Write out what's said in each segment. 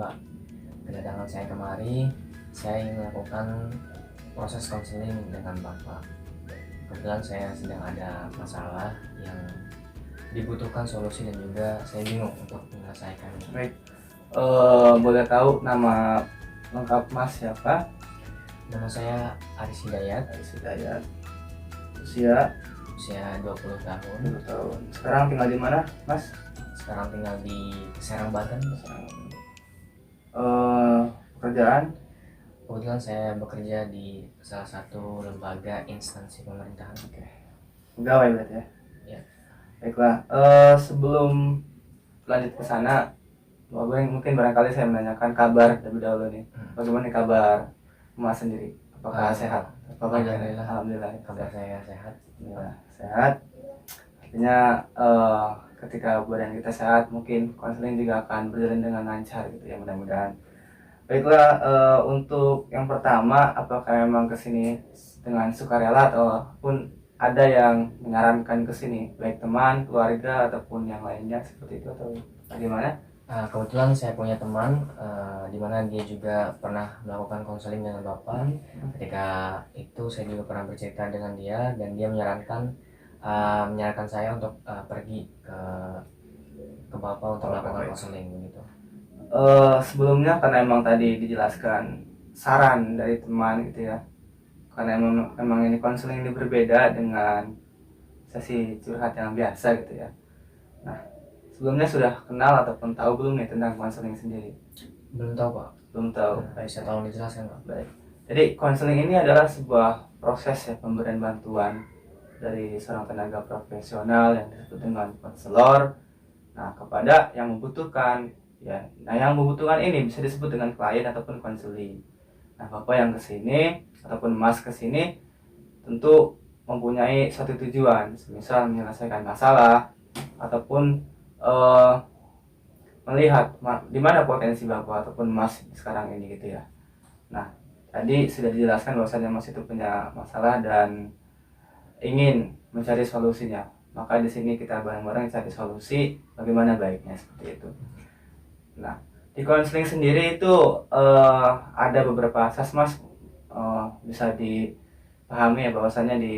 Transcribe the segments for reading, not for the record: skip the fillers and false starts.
Pak. Kedatangan saya kemari, saya ingin melakukan proses konseling dengan Bapak. Kebetulan saya sedang ada masalah yang dibutuhkan solusi dan juga saya bingung untuk menyelesaikannya. Baik. Boleh tahu nama lengkap Mas siapa? Nama saya Aris Hidayat, Aris Hidayat. Usia usia 20 tahun. 20 tahun. Sekarang tinggal di mana, Mas? Sekarang tinggal di Serang, Banten. Pekerjaan? Kebetulan saya bekerja di salah satu lembaga instansi pemerintahan. Oke. Pegawai berarti ya? Ya. Baiklah. Sebelum lanjut ke sana, mungkin barangkali saya menanyakan kabar terlebih dahulu nih. Bagaimana kabar Mas sendiri? Apakah sehat? Alhamdulillah. Kabar saya sehat. Ya, sehat. Artinya ketika badan kita sehat, mungkin konseling juga akan berjalan dengan lancar gitu ya, mudah-mudahan. Baiklah, untuk yang pertama, apakah memang kesini dengan sukarela ataupun ada yang menyarankan kesini, baik teman, keluarga ataupun yang lainnya seperti itu atau bagaimana? Kebetulan saya punya teman di mana dia juga pernah melakukan konseling dengan Bapak. Ketika itu saya juga pernah bercerita dengan dia dan dia menyarankan saya untuk pergi ke Bapak untuk melakukan konseling begitu. Sebelumnya karena emang tadi dijelaskan saran dari teman gitu ya, karena emang ini konseling ini berbeda dengan sesi curhat yang biasa gitu ya. Nah, sebelumnya sudah kenal ataupun tahu belum nih tentang konseling sendiri? Belum tahu Pak. Belum tahu. Bisa tolong dijelaskan Pak? Baik. Jadi konseling ini adalah sebuah proses ya, pemberian bantuan dari seorang tenaga profesional yang disebut dengan konselor, nah kepada yang membutuhkan ya. Nah, yang membutuhkan ini bisa disebut dengan klien ataupun konseling. Nah, Bapak yang kesini ataupun Mas kesini tentu mempunyai satu tujuan, misal menyelesaikan masalah ataupun melihat di mana potensi Bapak ataupun Mas sekarang ini gitu ya. Nah, tadi sudah dijelaskan bahwasanya Mas itu punya masalah dan ingin mencari solusinya. Maka di sini kita bareng-bareng cari solusi bagaimana baiknya seperti itu. Nah, di konseling sendiri itu ada beberapa asas Mas, bisa dipahami ya bahwasanya di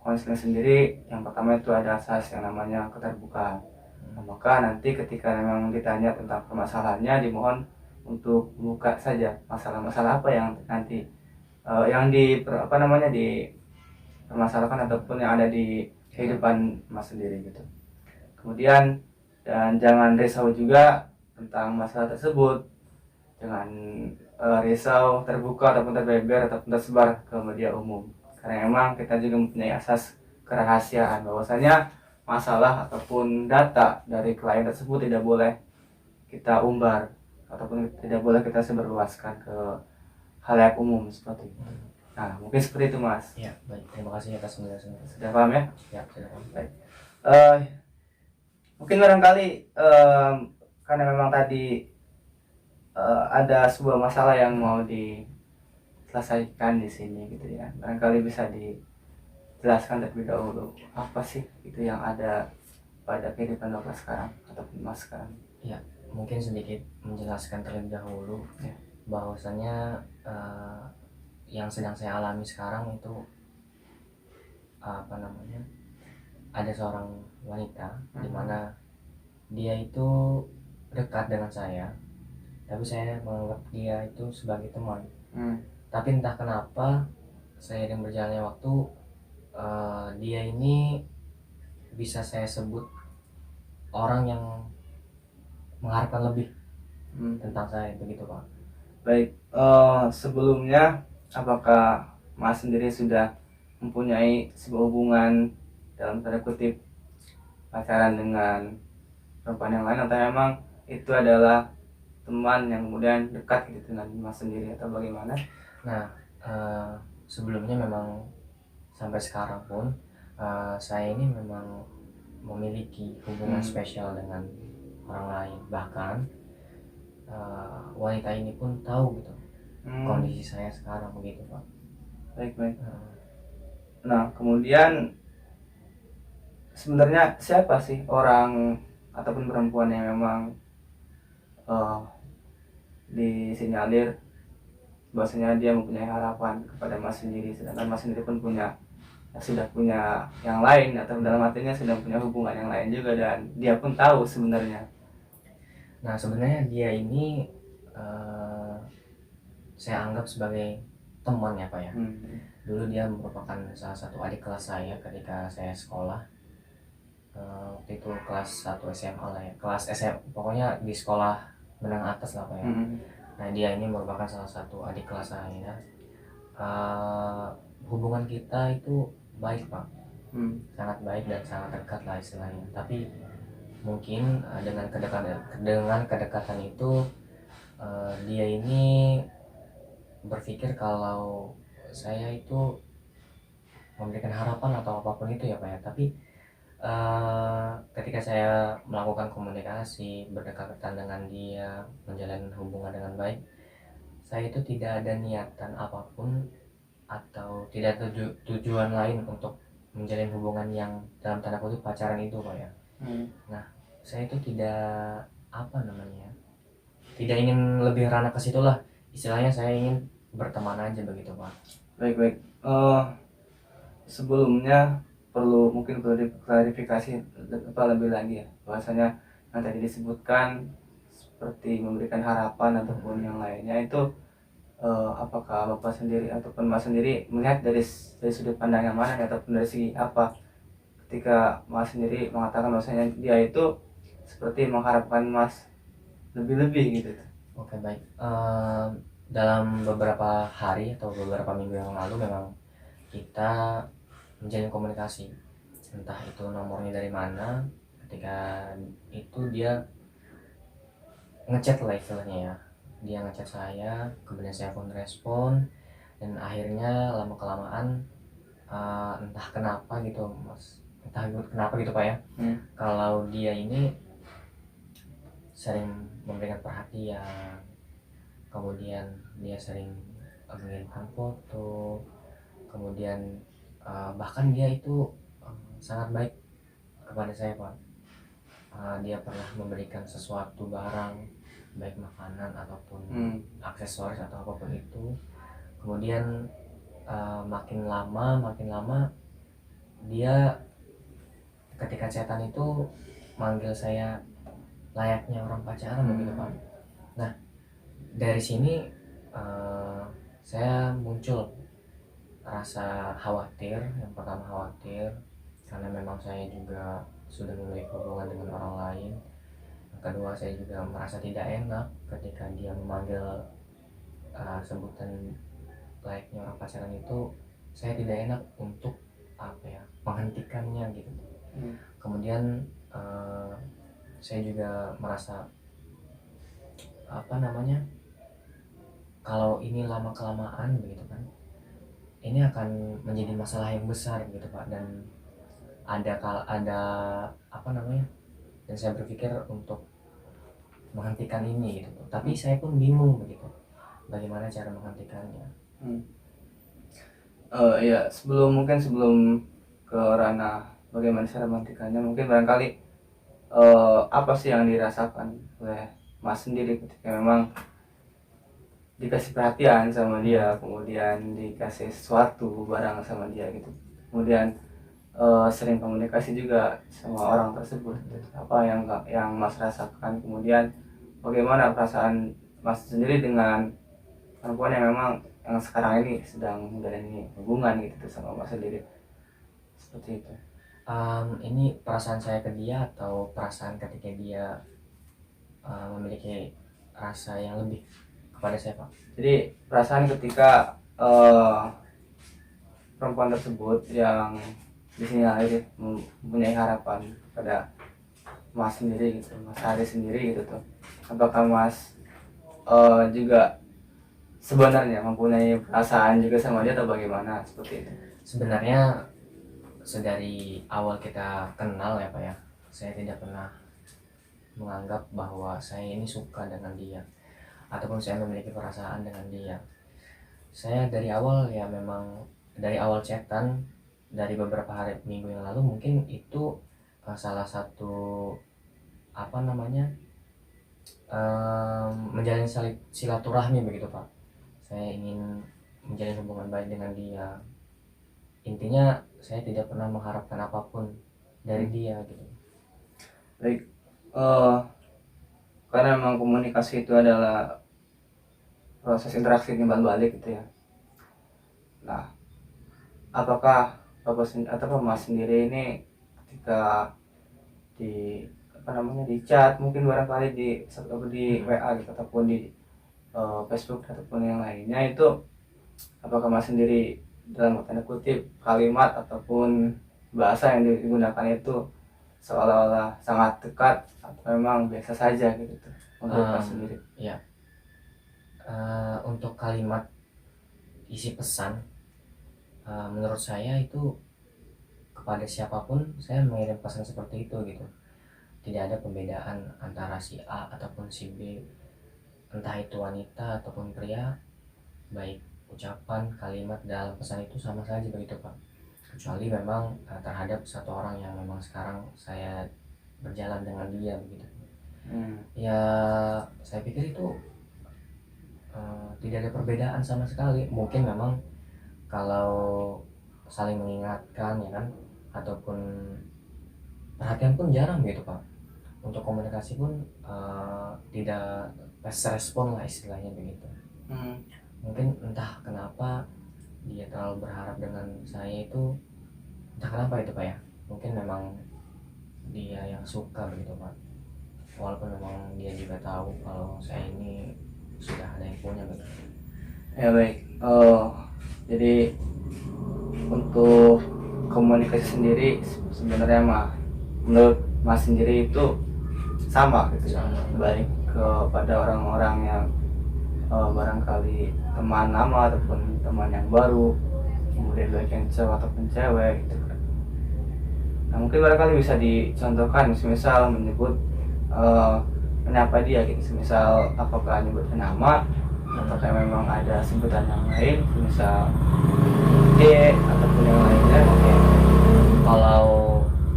konseling sendiri yang pertama itu ada asas yang namanya keterbukaan. Nah, maka nanti ketika memang ditanya tentang permasalahannya dimohon untuk buka saja masalah-masalah apa yang nanti yang dipermasalahkan ataupun yang ada di kehidupan Mas sendiri gitu. Kemudian dan jangan risau juga tentang masalah tersebut, jangan risau terbuka ataupun terbeber ataupun tersebar ke media umum, karena memang kita juga mempunyai asas kerahasiaan bahwasanya masalah ataupun data dari klien tersebut tidak boleh kita umbar ataupun tidak boleh kita sebarluaskan ke khalayak umum seperti itu. Nah, mungkin seperti itu Mas. Ya, baik. Terima kasih atas penjelasannya. Sudah paham ya? Ya, sudah paham. Baik. Mungkin barangkali karena memang tadi ada sebuah masalah yang mau diselesaikan di sini gitu ya. Barangkali bisa dijelaskan terlebih dahulu apa sih itu yang ada pada kehidupan Bapak sekarang ataupun Mas sekarang. Ya, mungkin sedikit menjelaskan terlebih dahulu Ya. bahwasanya yang sedang saya alami sekarang itu ada seorang wanita di mana dia itu dekat dengan saya, tapi saya menganggap dia itu sebagai teman. Tapi entah kenapa seiring berjalannya waktu dia ini bisa saya sebut orang yang mengharapkan lebih tentang saya, begitu Pak. Baik, sebelumnya apakah Mas sendiri sudah mempunyai sebuah hubungan dalam tanda kutip pacaran dengan perempuan yang lain, atau memang itu adalah teman yang kemudian dekat gitu dengan Mas sendiri atau bagaimana? Nah, sebelumnya memang sampai sekarang pun saya ini memang memiliki hubungan spesial dengan orang lain, bahkan wanita ini pun tahu gitu kondisi saya sekarang begitu Pak. Baik. Nah, kemudian sebenarnya siapa sih orang ataupun perempuan yang memang disinyalir bahwasanya dia mempunyai harapan kepada Mas sendiri, sedangkan Mas sendiri pun sudah punya yang lain, atau dalam artinya sudah punya hubungan yang lain juga, dan dia pun tahu sebenarnya. Nah sebenarnya dia ini saya anggap sebagai teman ya Pak ya. Dulu dia merupakan salah satu adik kelas saya ketika saya sekolah. Waktu itu kelas 1 SMA lah ya, kelas SMA, pokoknya di sekolah menengah atas lah Pak ya. Nah dia ini merupakan salah satu adik kelas saya. Hubungan kita itu baik Pak, sangat baik dan sangat dekat lah istilahnya. Tapi mungkin dengan kedekatan itu dia ini berpikir kalau saya itu memberikan harapan atau apapun itu ya Pak ya. Tapi ketika saya melakukan komunikasi, berdekatan dengan dia, menjalin hubungan dengan baik, saya itu tidak ada niatan apapun atau tidak tujuan lain untuk menjalin hubungan yang dalam tanda kutip pacaran itu Pak ya. Nah saya itu tidak tidak ingin lebih ranah ke situ lah, istilahnya saya ingin berteman aja begitu Pak. Baik. Sebelumnya mungkin perlu diklarifikasi lebih lagi ya, bahwasanya yang tadi disebutkan seperti memberikan harapan ataupun yang lainnya itu, apakah Bapak sendiri ataupun Mas sendiri melihat dari sudut pandang yang mana, ataupun dari segi apa ketika Mas sendiri mengatakan bahwasanya dia itu seperti mengharapkan Mas lebih-lebih gitu? Oke baik. Dalam beberapa hari atau beberapa minggu yang lalu memang kita menjalin komunikasi, entah itu nomornya dari mana. Ketika itu dia ngechat lah istilahnya ya, dia ngechat saya, kemudian saya pun respon, dan akhirnya lama kelamaan entah kenapa gitu Mas, entah kenapa gitu Pak ya, kalau dia ini sering memberikan perhatian, kemudian dia sering mengirimkan foto, kemudian bahkan dia itu sangat baik kepada saya Pak. Dia pernah memberikan sesuatu barang, baik makanan ataupun aksesoris atau apapun itu. Kemudian makin lama dia ketika chatan itu manggil saya layaknya orang pacaran begitu Pak. Nah dari sini saya muncul rasa khawatir. Yang pertama khawatir karena memang saya juga sudah memiliki hubungan dengan orang lain. Yang kedua saya juga merasa tidak enak ketika dia memanggil sebutan layaknya orang pacaran itu. Saya tidak enak untuk menghentikannya gitu. Kemudian saya juga merasa kalau ini lama kelamaan begitu kan, ini akan menjadi masalah yang besar gitu Pak, dan dan saya berpikir untuk menghentikan ini gitu. Tapi saya pun bingung begitu bagaimana cara menghentikannya. Ya sebelum ke ranah bagaimana cara menghentikannya, mungkin barangkali apa sih yang dirasakan oleh Mas sendiri ketika memang dikasih perhatian sama dia, kemudian dikasih sesuatu barang sama dia gitu, kemudian sering komunikasi juga sama orang tersebut, apa yang Mas rasakan, kemudian bagaimana perasaan Mas sendiri dengan perempuan yang sekarang ini sedang menjalani hubungan gitu sama Mas sendiri, seperti itu? Ini perasaan saya ke dia atau perasaan ketika dia memiliki rasa yang lebih kepada saya Pak? Jadi perasaan ketika perempuan tersebut yang di sini mempunyai harapan pada Mas sendiri gitu, Mas Ari sendiri gitu tuh, apakah Mas juga sebenarnya mempunyai perasaan juga sama dia atau bagaimana, seperti itu? Sebenarnya sedari awal kita kenal ya Pak ya, saya tidak pernah menganggap bahwa saya ini suka dengan dia ataupun saya memiliki perasaan dengan dia. Saya dari awal chatan, dari beberapa hari minggu yang lalu mungkin itu salah satu menjalin silaturahmi begitu Pak. Saya ingin menjalin hubungan baik dengan dia. Intinya saya tidak pernah mengharapkan apapun dari dia gitu. Baik, karena memang komunikasi itu adalah proses interaksi timbal balik gitu ya. Nah, apakah atau Mas sendiri ini ketika di di chat mungkin barangkali di WA gitu ataupun di Facebook ataupun yang lainnya itu, apakah Mas sendiri dalam tanda kutip kalimat ataupun bahasa yang digunakan itu seolah-olah sangat dekat atau memang biasa saja gitu menurut Mas sendiri? Ya, untuk kalimat isi pesan, menurut saya itu kepada siapapun saya mengirim pesan seperti itu gitu. Tidak ada perbedaan antara si A ataupun si B, entah itu wanita ataupun pria, baik ucapan kalimat dalam pesan itu sama saja begitu Pak. Kecuali memang terhadap satu orang yang memang sekarang saya berjalan dengan dia begitu. Ya saya pikir itu tidak ada perbedaan sama sekali. Mungkin memang kalau saling mengingatkan ya kan, ataupun perhatian pun jarang gitu Pak. Untuk komunikasi pun tidak fast respon lah istilahnya begitu. Mungkin entah kenapa dia terlalu berharap dengan saya itu, entah kenapa itu Pak ya. Mungkin memang dia yang suka begitu Pak, walaupun memang dia juga tahu kalau saya ini sudah ada yang punya begitu. Ya baik, jadi untuk komunikasi sendiri sebenarnya menurut Mas sendiri itu sama gitu ya, baik kepada orang-orang yang barangkali teman lama ataupun teman yang baru, kemudian baik yang cewek ataupun cewek gitu kan. Nah mungkin barangkali bisa dicontohkan, misal menyebut menyapa dia gitu, misal apakah nyebutkan nama apakah memang ada sebutan yang lain, misal D ataupun yang lainnya. Kalau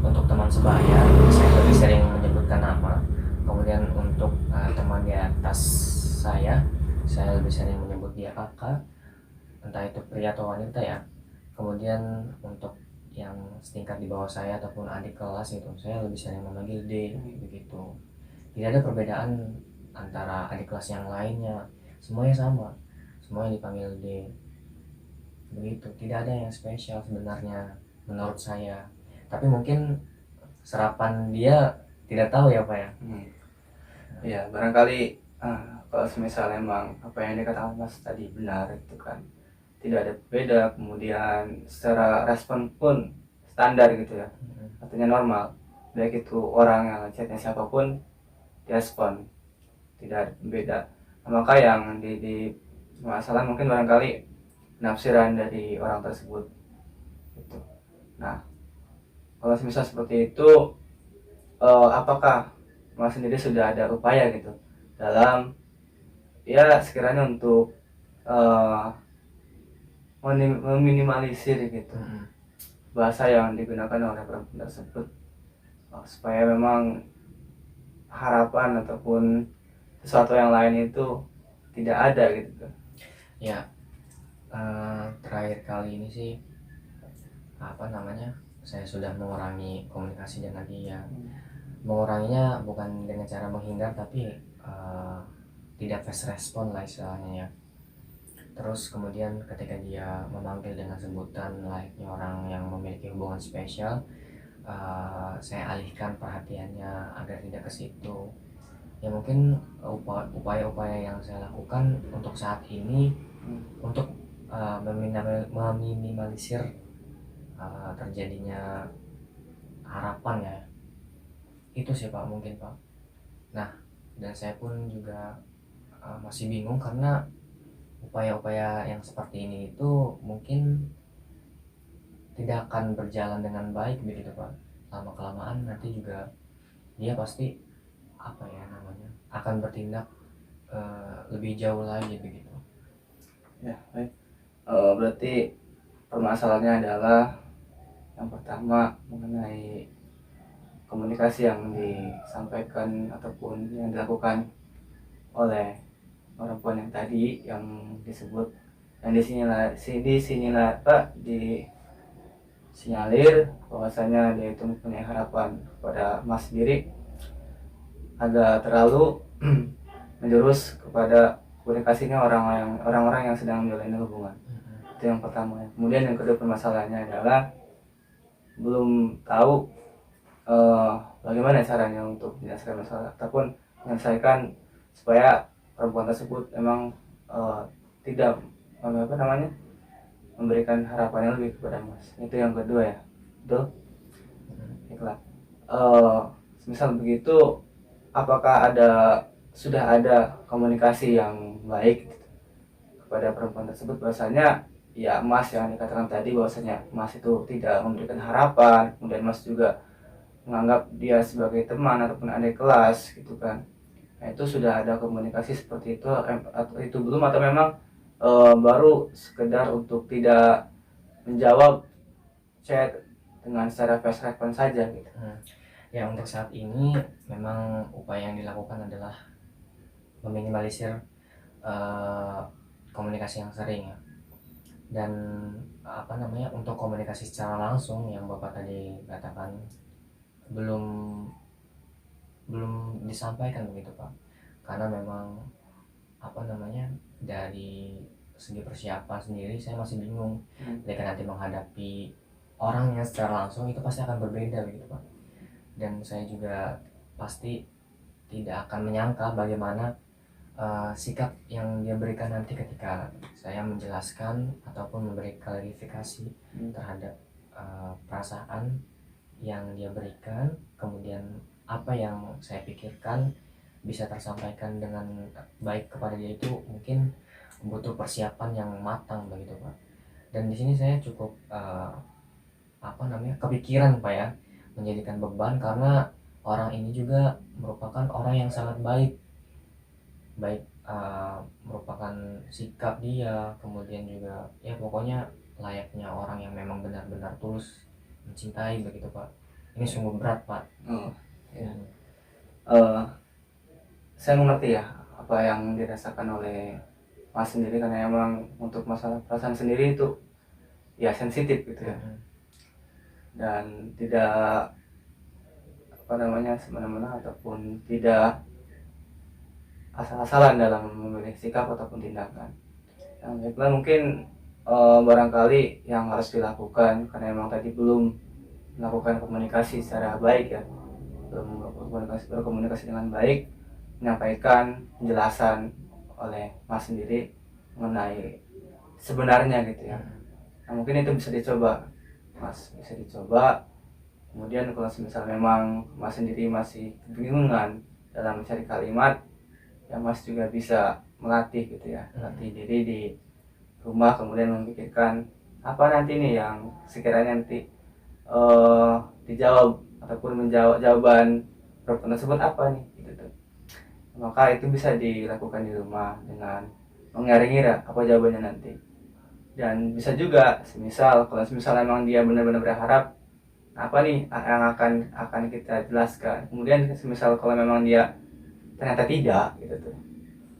untuk teman sebaya saya lebih sering menyebutkan nama, kemudian untuk teman di atas saya lebih sering menyebut dia kakak, entah itu pria atau wanita ya. Kemudian untuk yang setingkat di bawah saya ataupun adik kelas itu saya lebih sering memanggil D begitu. Tidak ada perbedaan antara adik kelas yang lainnya, semuanya sama, semuanya dipanggil D begitu. Tidak ada yang spesial sebenarnya menurut saya, tapi mungkin serapan dia tidak tahu ya Pak ya. Ya barangkali kalau misalnya memang apa yang dikatakan Mas tadi benar itu kan, tidak ada beda, kemudian secara respon pun standar gitu ya, artinya normal, baik itu orang yang chatnya siapapun direspon, tidak ada beda. Maka yang di masalah mungkin barangkali penafsiran dari orang tersebut gitu. Nah kalau misal seperti itu, apakah Mas sendiri sudah ada upaya gitu dalam ya sekiranya untuk meminimalisir gitu bahasa yang digunakan oleh perempuan tersebut, supaya memang harapan ataupun sesuatu yang lain itu tidak ada gitu? Ya, terakhir kali ini sih saya sudah mengurangi komunikasi dengan dia. Menguranginya bukan dengan cara menghindar, tapi tidak fast respon lah istilahnya ya. Terus kemudian ketika dia memanggil dengan sebutan layaknya orang yang memiliki hubungan spesial, saya alihkan perhatiannya agar tidak ke situ. Ya mungkin upaya-upaya yang saya lakukan untuk saat ini untuk meminimalisir terjadinya harapan ya, itu sih Pak mungkin Pak. Nah dan saya pun juga masih bingung karena upaya-upaya yang seperti ini itu mungkin tidak akan berjalan dengan baik begitu Pak. Lama-kelamaan nanti juga dia pasti akan bertindak lebih jauh lagi begitu. Ya baik, berarti permasalahannya adalah yang pertama mengenai komunikasi yang disampaikan ataupun yang dilakukan oleh perempuan yang tadi yang disebut, yang disinyalir bahwasanya dia itu mempunyai harapan kepada Mas sendiri, agak terlalu menjurus kepada komunikasinya orang-orang yang sedang menjalani hubungan. Itu yang pertama. Kemudian yang kedua permasalahannya adalah belum tahu bagaimana caranya untuk menyelesaikan masalah ataupun menyelesaikan supaya perempuan tersebut memang tidak memberikan harapan yang lebih kepada Mas. Itu yang kedua ya, betul? Baiklah. Misal begitu, apakah sudah ada komunikasi yang baik kepada perempuan tersebut bahwasanya ya Mas yang dikatakan tadi bahwasanya Mas itu tidak memberikan harapan, kemudian Mas juga menganggap dia sebagai teman ataupun adik kelas gitu kan. Nah, itu sudah ada komunikasi seperti itu atau itu belum, atau memang baru sekedar untuk tidak menjawab chat dengan secara fast response saja gitu. Ya, untuk saat ini memang upaya yang dilakukan adalah meminimalisir komunikasi yang sering ya. Dan untuk komunikasi secara langsung yang Bapak tadi katakan belum disampaikan begitu Pak, karena memang dari segi persiapan sendiri saya masih bingung ketika nanti menghadapi orangnya secara langsung itu pasti akan berbeda begitu Pak, dan saya juga pasti tidak akan menyangka bagaimana sikap yang dia berikan nanti ketika saya menjelaskan ataupun memberi klarifikasi terhadap perasaan yang dia berikan, kemudian apa yang saya pikirkan bisa tersampaikan dengan baik kepada dia itu mungkin butuh persiapan yang matang begitu Pak. Dan di sini saya cukup kepikiran Pak ya, menjadikan beban karena orang ini juga merupakan orang yang sangat baik merupakan sikap dia, kemudian juga ya pokoknya layaknya orang yang memang benar-benar tulus mencintai begitu Pak. Ini sungguh berat Pak. Ya. Saya mengerti ya apa yang dirasakan oleh Mas sendiri, karena emang untuk masalah perasaan sendiri itu ya sensitif gitu ya. Dan tidak semena-mena ataupun tidak asal-asalan dalam memilih sikap ataupun tindakan. Yang baiklah, mungkin barangkali yang harus dilakukan karena memang tadi belum melakukan komunikasi secara baik ya, belum berkomunikasi dengan baik, menyampaikan penjelasan oleh Mas sendiri mengenai sebenarnya gitu ya. Nah, mungkin itu bisa dicoba Mas, bisa dicoba. Kemudian kalau misalnya memang Mas sendiri masih kebingungan dalam mencari kalimat, ya Mas juga bisa melatih gitu ya, melatih diri di rumah, kemudian memikirkan apa nanti nih yang sekiranya nanti dijawab ataupun menjawab jawaban perempuan tersebut apa nih gitu tuh. Maka itu bisa dilakukan di rumah dengan mengiring apa jawabannya nanti. Dan bisa juga kalau memang dia benar-benar berharap apa nih yang akan kita jelaskan. Kemudian kalau memang dia ternyata tidak gitu tuh,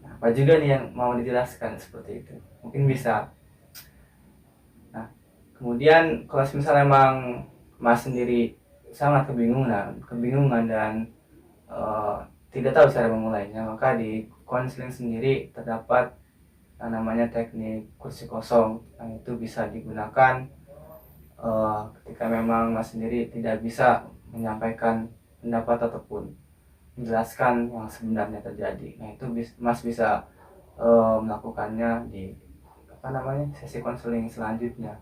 apa juga nih yang mau dijelaskan seperti itu, mungkin bisa. Nah, kemudian kalau memang Mas sendiri sangat kebingungan dan tidak tahu cara memulainya, maka di konseling sendiri terdapat yang namanya teknik kursi kosong, yang itu bisa digunakan ketika memang Mas sendiri tidak bisa menyampaikan pendapat ataupun menjelaskan yang sebenarnya terjadi. Nah, itu Mas bisa melakukannya di sesi konseling selanjutnya.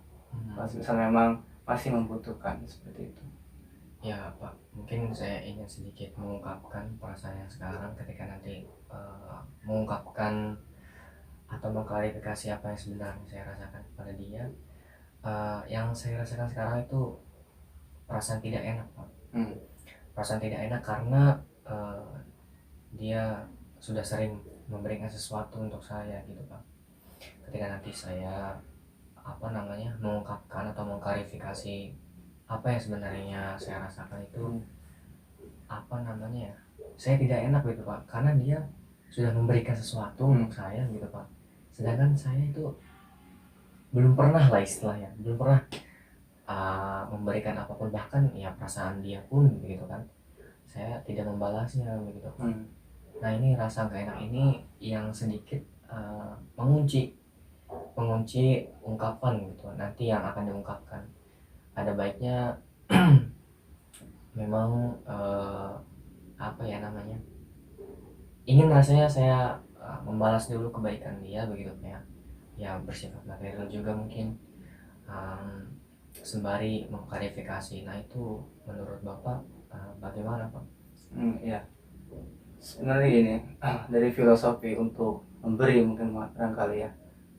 Mas misalnya memang masih membutuhkan seperti itu. Ya Pak, mungkin saya ingin sedikit mengungkapkan perasaan yang sekarang ketika nanti mengungkapkan atau mengklarifikasi apa yang sebenarnya saya rasakan kepada dia. Yang saya rasakan sekarang itu perasaan tidak enak Pak. Perasaan tidak enak karena dia sudah sering memberikan sesuatu untuk saya gitu Pak. Ketika nanti saya mengungkapkan atau mengklarifikasi apa yang sebenarnya saya rasakan itu saya tidak enak gitu Pak, karena dia sudah memberikan sesuatu untuk saya gitu Pak, sedangkan saya itu belum pernah lah istilahnya, belum pernah memberikan apapun, bahkan ya perasaan dia pun begitu kan saya tidak membalasnya begitu Pak. Nah ini rasa gak enak ini yang sedikit mengunci ungkapan gitu nanti yang akan diungkapkan. Ada baiknya memang apa ya namanya, ingin rasanya saya membalas dulu kebaikan dia begitu ya, ya bersifat material juga mungkin, sembari mengklarifikasi. Nah itu menurut Bapak bagaimana Pak? Ya sebenarnya ini dari filosofi untuk memberi mungkin barangkali ya,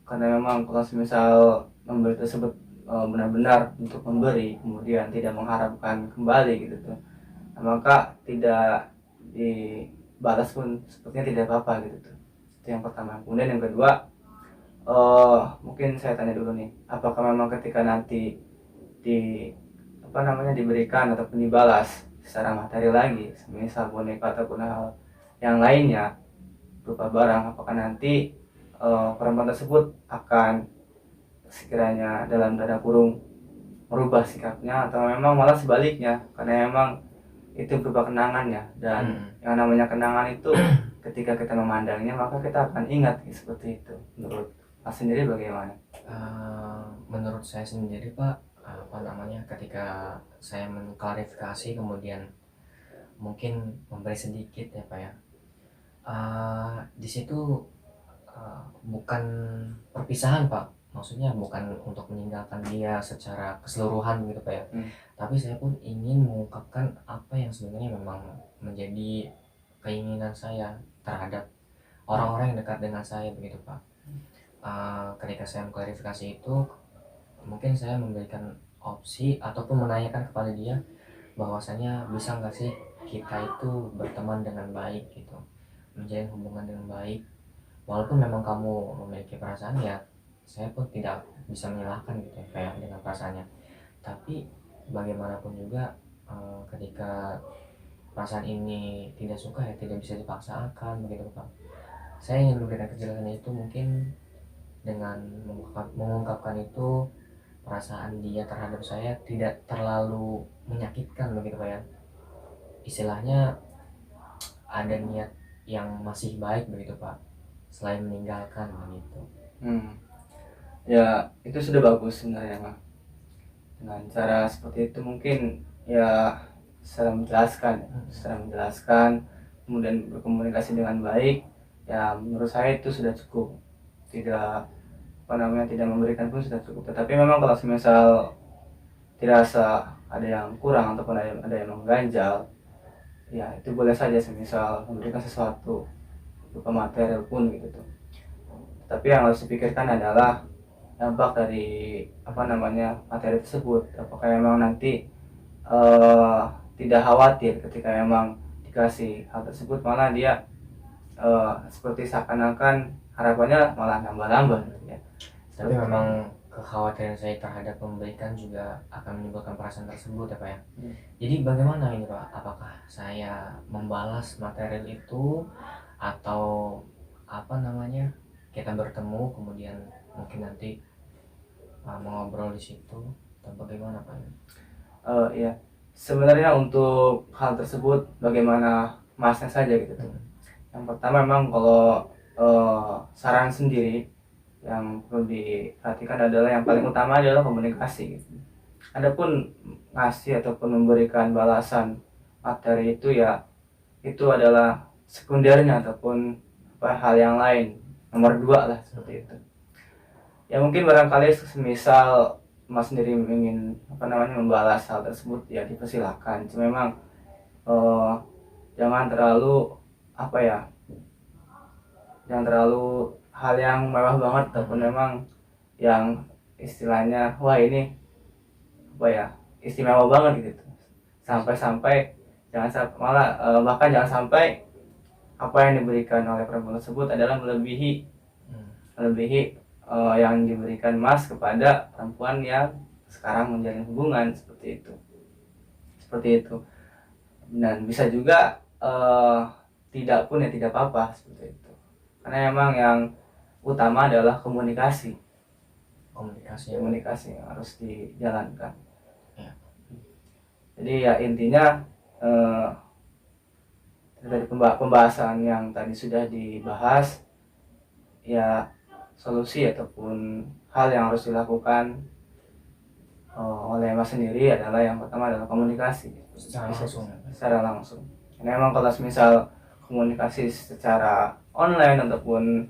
karena memang kalau misal memberi tersebut benar-benar untuk memberi kemudian tidak mengharapkan kembali gitu tuh, maka tidak dibalas pun sepertinya tidak apa-apa gitu tuh. Itu yang pertama. Kemudian yang kedua, mungkin saya tanya dulu nih, apakah memang ketika nanti di diberikan ataupun dibalas secara materi lagi, misal boneka ataupun hal yang lainnya berupa barang, apakah nanti perempuan tersebut akan sekiranya dalam tanda kurung merubah sikapnya, atau memang malah sebaliknya karena memang itu berupa kenangannya, dan yang namanya kenangan itu ketika kita memandangnya maka kita akan ingat seperti itu. Menurut Mas sendiri bagaimana? Menurut saya sendiri Pak, ketika saya mengklarifikasi kemudian mungkin memberi sedikit ya Pak ya, di situ bukan perpisahan Pak, maksudnya bukan untuk meninggalkan dia secara keseluruhan gitu Pak ya, tapi saya pun ingin mengungkapkan apa yang sebenarnya memang menjadi keinginan saya terhadap orang-orang yang dekat dengan saya begitu Pak. Ketika saya mengklarifikasi itu, mungkin saya memberikan opsi ataupun menanyakan kepada dia bahwasanya bisa nggak sih kita itu berteman dengan baik gitu, menjalin hubungan dengan baik, walaupun memang kamu memiliki perasaan ya saya pun tidak bisa menyalahkan gitu ya kayak dengan perasaannya, tapi bagaimanapun juga ketika perasaan ini tidak suka ya tidak bisa dipaksakan begitu Pak. Saya ingin memberikan kejelasan itu mungkin dengan mengungkapkan itu perasaan dia terhadap saya tidak terlalu menyakitkan begitu Pak ya, istilahnya ada niat yang masih baik begitu Pak selain meninggalkan begitu. Ya itu sudah bagus sebenarnya Pak. Dengan cara seperti itu mungkin ya secara menjelaskan kemudian berkomunikasi dengan baik, ya menurut saya itu sudah cukup. Tidak memberikan pun sudah cukup. Tetapi memang kalau semisal dirasa ada yang kurang ataupun ada yang mengganjal, ya itu boleh saja semisal memberikan sesuatu berupa material pun gitu tuh. Tapi yang harus dipikirkan adalah dampak dari materi tersebut. Apakah memang nanti tidak khawatir ketika memang dikasih hal tersebut malah dia seperti seakan-akan harapannya malah nambah-nambah gitu ya. Tapi memang kekhawatiran saya terhadap memberikan juga akan menimbulkan perasaan tersebut ya Pak ya. Jadi bagaimana ini Pak, apakah saya membalas material itu atau kita bertemu kemudian mungkin nanti mengobrol di situ atau bagaimana Pak? Ya sebenarnya untuk hal tersebut bagaimana masnya saja gitu tuh. Yang pertama memang kalau saran sendiri yang perlu diperhatikan adalah yang paling utama adalah komunikasi gitu. Adapun ngasih ataupun memberikan balasan materi itu ya itu adalah sekundernya ataupun hal yang lain, nomor 2 lah seperti itu. Ya mungkin barangkali semisal Mas sendiri ingin membalas hal tersebut ya dipersilakan. Cuma memang jangan terlalu hal yang mewah banget ataupun memang yang istilahnya wah ini istimewa banget gitu, sampai bahkan jangan sampai apa yang diberikan oleh perempuan tersebut adalah melebihi yang diberikan Mas kepada perempuan yang sekarang menjalin hubungan seperti itu. Dan bisa juga tidak pun ya tidak apa-apa seperti itu, karena emang yang utama adalah komunikasi yang harus dijalankan ya. Jadi ya intinya dari pembahasan yang tadi sudah dibahas, ya solusi ataupun hal yang harus dilakukan oleh Mas sendiri adalah yang pertama adalah komunikasi secara langsung. Karena memang kalau misal komunikasi secara online ataupun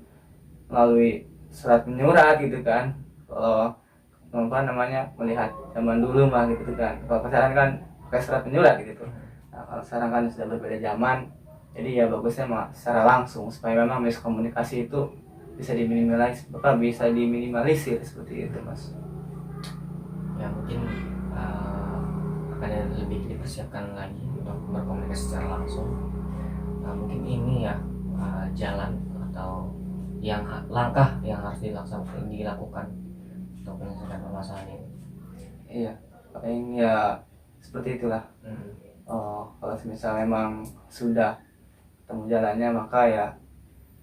melalui surat menyurat gitu kan, kalau melihat zaman dulu mah gitu kan, kalau pacaran kan pakai surat menyurat gitu. Nah, kalau sekarang kan sudah berbeda zaman, jadi ya bagusnya mah secara langsung supaya memang miskomunikasi itu bisa diminimalisir seperti itu, Mas. Ya mungkin akan lebih dipersiapkan lagi untuk berkomunikasi secara langsung. Mungkin ini ya jalan atau langkah yang harus dilakukan untuk menyelesaikan permasalahan ini. Iya, paling ya seperti itulah. Kalau misalnya memang sudah ketemu jalannya, maka ya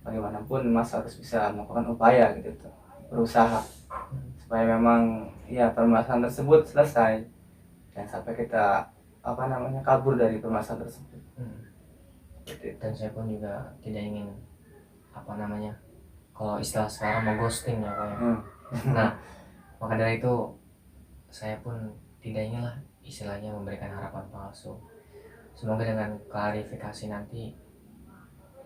bagaimanapun Mas harus bisa melakukan upaya gitu tuh, berusaha supaya memang ya permasalahan tersebut selesai, dan sampai kita kabur dari permasalahan tersebut. Dan saya pun juga tidak ingin kalau istilah sekarang mau ghosting ya Pak. Nah, maka dari itu saya pun tidak ingin lah istilahnya memberikan harapan palsu. Semoga dengan klarifikasi nanti,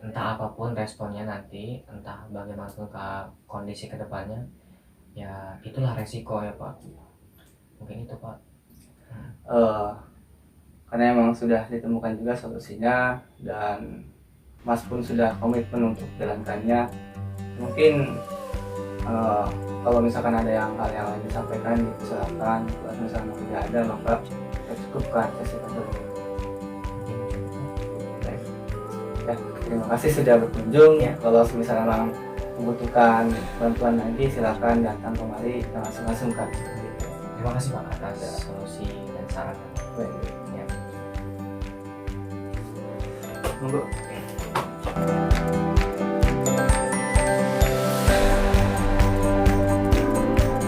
entah apapun responnya nanti, entah bagaimanapun kondisi kedepannya, ya itulah resiko ya Pak. Mungkin itu Pak. Karena emang sudah ditemukan juga solusinya dan Mas pun sudah komitmen untuk jalankannya. Mungkin kalau misalkan ada hal yang lain disampaikan, silakan. Kalau misalkan tidak ada, maka kita cukupkan sesi tersebut. Ya, terima kasih sudah berkunjung. Kalau misalnya memang membutuhkan bantuan nanti, silakan datang kembali, jangan sungkan-sungkan. Terima kasih Pak atas solusi dan saran. Baik. Ya. Monggo.